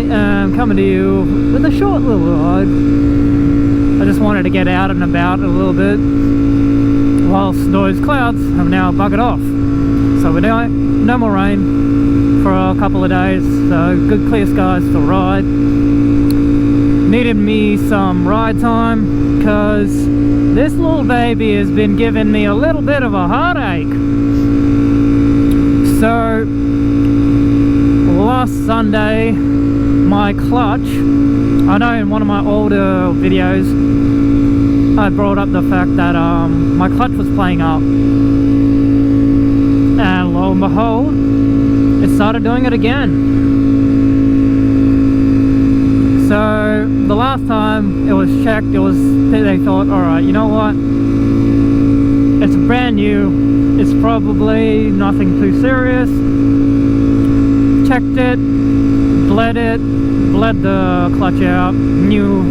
am coming to you with a short little ride. I just wanted to get out and about a little bit whilst those clouds have now buggered off. So we're now no more rain for a couple of days, so good clear skies to ride. Needed me some ride time because this little baby has been giving me a little bit of a heartache. So last Sunday my clutch, I know in one of my older videos I brought up the fact that my clutch was playing up, and lo and behold, it started doing it again. So the last time it was checked, they thought, alright, you know what, it's brand new, it's probably nothing too serious. Checked it, bled the clutch out, new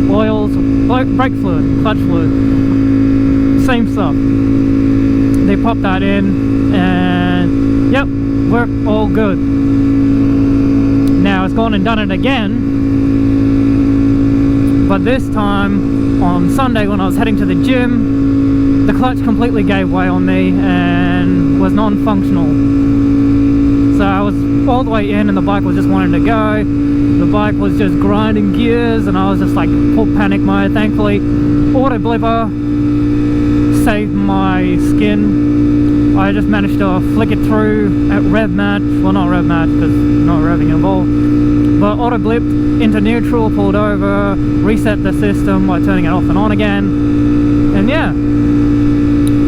oils, brake fluid, clutch fluid, same stuff. They popped that in and yep, we're all good. Now it's gone and done it again, but this time on Sunday when I was heading to the gym, the clutch completely gave way on me and was non-functional. So I was all the way in and the bike was just wanting to go. The bike was just grinding gears and I was just like full panic mode. Thankfully, auto blipper saved my skin. I just managed to flick it through at rev match. Well, not rev match because not revving involved. But auto blipped into neutral, pulled over, reset the system by turning it off and on again. And yeah,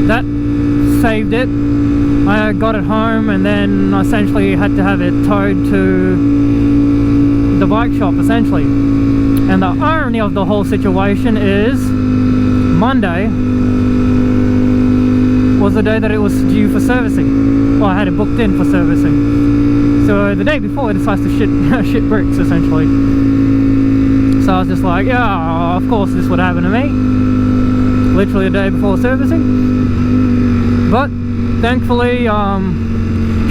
that saved it. I got it home and then essentially had to have it towed to the bike shop essentially. And the irony of the whole situation is Monday was the day that it was due for servicing. Well, I had it booked in for servicing. So the day before it decides to shit bricks essentially. So I was just like, yeah, of course this would happen to me. Literally a day before servicing. But thankfully,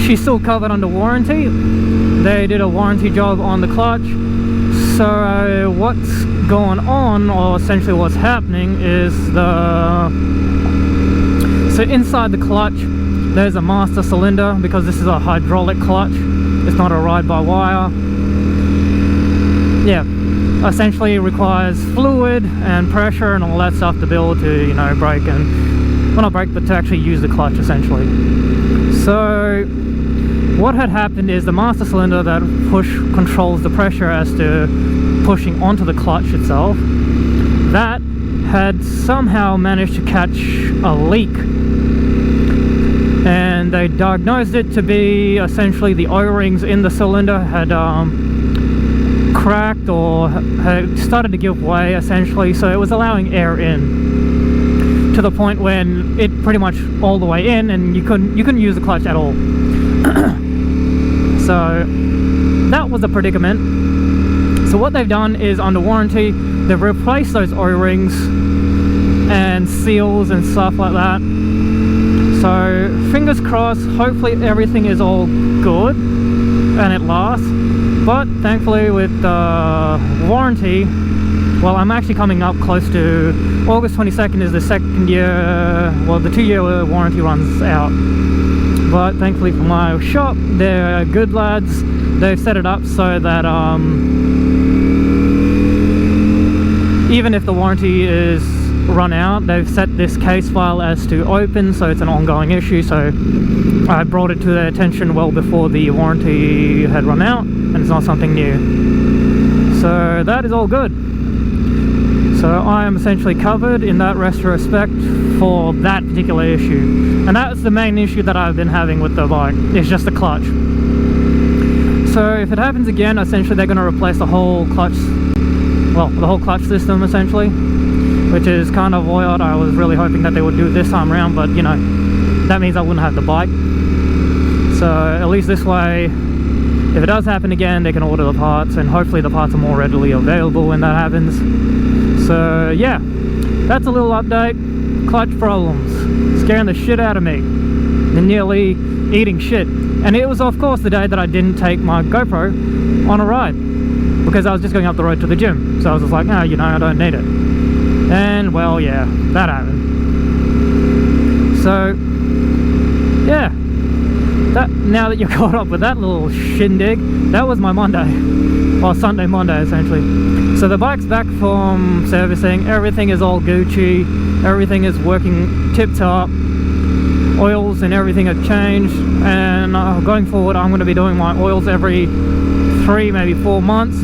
she's still covered under warranty. They did a warranty job on the clutch. So what's going on, or essentially what's happening, is so inside the clutch there's a master cylinder, because this is a hydraulic clutch. It's not a ride-by-wire. Yeah, essentially it requires fluid and pressure and all that stuff to be able to, you know, brake and, well, not brake, but to actually use the clutch essentially. So what had happened is the master cylinder that controls the pressure as to pushing onto the clutch itself, that had somehow managed to catch a leak, and they diagnosed it to be essentially the O-rings in the cylinder had cracked or had started to give way essentially, so it was allowing air in to the point when it pretty much all the way in, and you couldn't use the clutch at all. So that was a predicament. So what they've done is, under warranty, they've replaced those O-rings and seals and stuff like that. So fingers crossed, hopefully everything is all good and it lasts. But thankfully with the warranty, well, I'm actually coming up close to August 22nd is the second year, well, the 2-year warranty runs out. But thankfully for my shop, they're good lads. They've set it up so that even if the warranty is run out, they've set this case file as to open, so it's an ongoing issue. So I brought it to their attention well before the warranty had run out, and it's not something new. So that is all good. So I am essentially covered in that retrospect for that particular issue. And that's the main issue that I've been having with the bike. It's just the clutch. So if it happens again, essentially they're going to replace the whole clutch, well, the whole clutch system essentially, which is kind of wild. I was really hoping that they would do it this time around, but you know, that means I wouldn't have the bike. So at least this way, if it does happen again, they can order the parts, and hopefully the parts are more readily available when that happens. So yeah, that's a little update. Clutch problems, scaring the shit out of me. They're nearly eating shit. And it was of course the day that I didn't take my GoPro on a ride, because I was just going up the road to the gym. So I was just like, no, you know, I don't need it. And well, yeah, that happened. So yeah, that, now that you're caught up with that little shindig, that was my Monday, or Sunday Monday essentially. So the bike's back from servicing, everything is all Gucci, everything is working tip-top, oils and everything have changed, and going forward I'm going to be doing my oils every 3, maybe 4 months,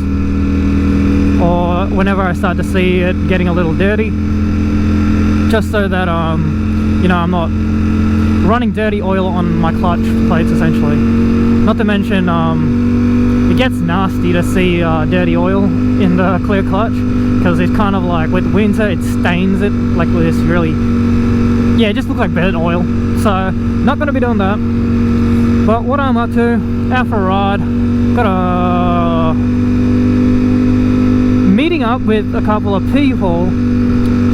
or whenever I start to see it getting a little dirty, just so that you know, I'm not running dirty oil on my clutch plates essentially. Not to mention it gets nasty to see dirty oil in the clear clutch, because it's kind of like with winter it stains it like this really, yeah, it just looks like burnt oil. So not going to be doing that. But what I'm up to, out for a ride, got a meeting up with a couple of people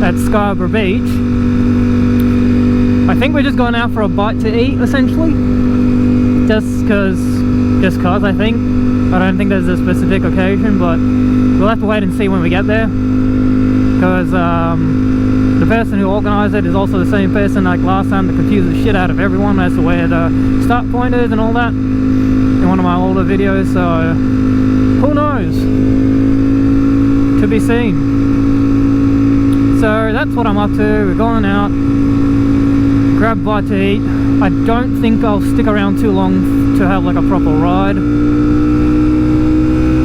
at Scarborough Beach. I think we're just going out for a bite to eat essentially, just cause I think. I don't think there's a specific occasion, but we'll have to wait and see when we get there, because the person who organised it is also the same person like last time that confused the shit out of everyone as to where the start point is and all that in one of my older videos. So who knows, to be seen. So that's what I'm up to. We're going out, grab a bite to eat. I don't think I'll stick around too long to have like a proper ride,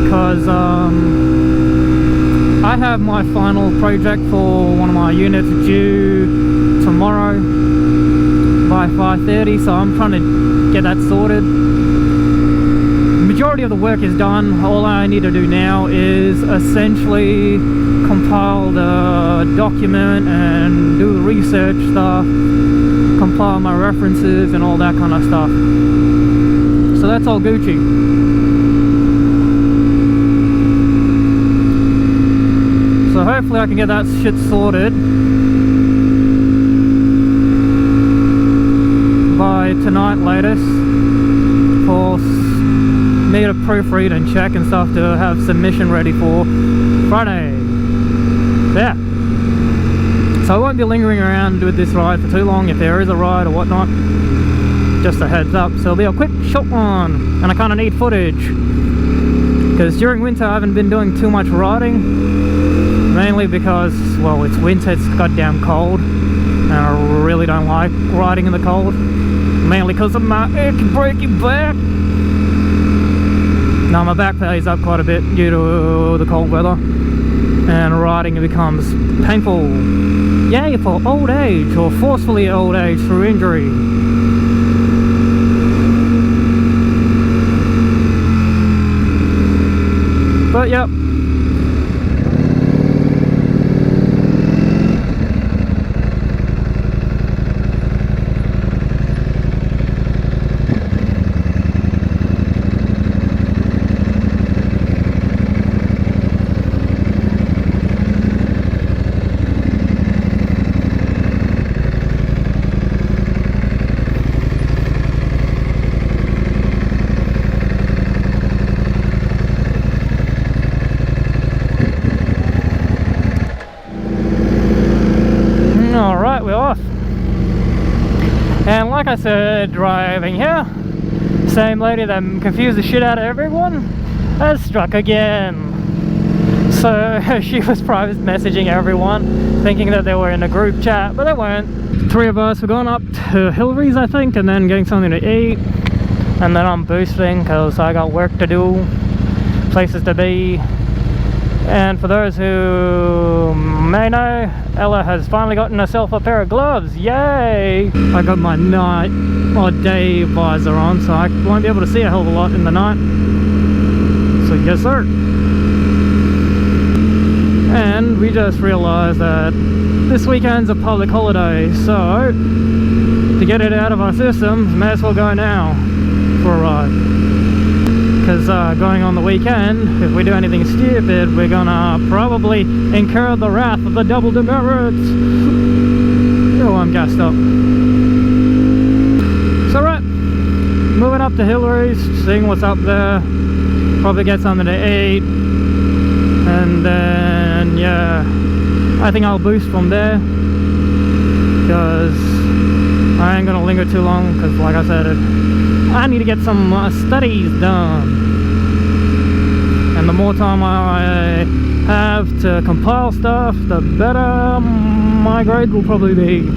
because I have my final project for one of my units due tomorrow by 5:30, so I'm trying to get that sorted. The majority of the work is done. All I need to do now is essentially compile the document and do the research stuff, compile my references and all that kind of stuff. So that's all Gucci. So hopefully I can get that shit sorted by tonight latest, for me to proofread and check and stuff to have submission ready for Friday. Yeah. So I won't be lingering around with this ride for too long if there is a ride or whatnot. Just a heads up. So it'll be a quick short one, and I kind of need footage, because during winter I haven't been doing too much riding, mainly because, well, it's winter, it's goddamn cold, and I really don't like riding in the cold, mainly because of my achy breaky back. Now my back plays up quite a bit due to the cold weather, and riding becomes painful. Yay for old age, or forcefully old age through injury. But yep. Alright, we're off. And like I said, driving here, same lady that confused the shit out of everyone has struck again. So she was private messaging everyone, thinking that they were in a group chat, but they weren't. 3 of us were going up to Hillary's, I think, and then getting something to eat. And then I'm boosting because I got work to do, places to be. And for those who may know, Ella has finally gotten herself a pair of gloves. Yay! I got my night or day visor on, so I won't be able to see a hell of a lot in the night. So yes sir. And we just realised that this weekend's a public holiday, so to get it out of our systems, may as well go now for a ride. Because going on the weekend, if we do anything stupid, we're gonna probably incur the wrath of the double demerits. Oh, I'm gassed up. So right, moving up to Hillary's, seeing what's up there, probably get something to eat, and then yeah, I think I'll boost from there, because I ain't gonna linger too long, because like I said, I need to get some studies done, and the more time I have to compile stuff, the better my grade will probably be.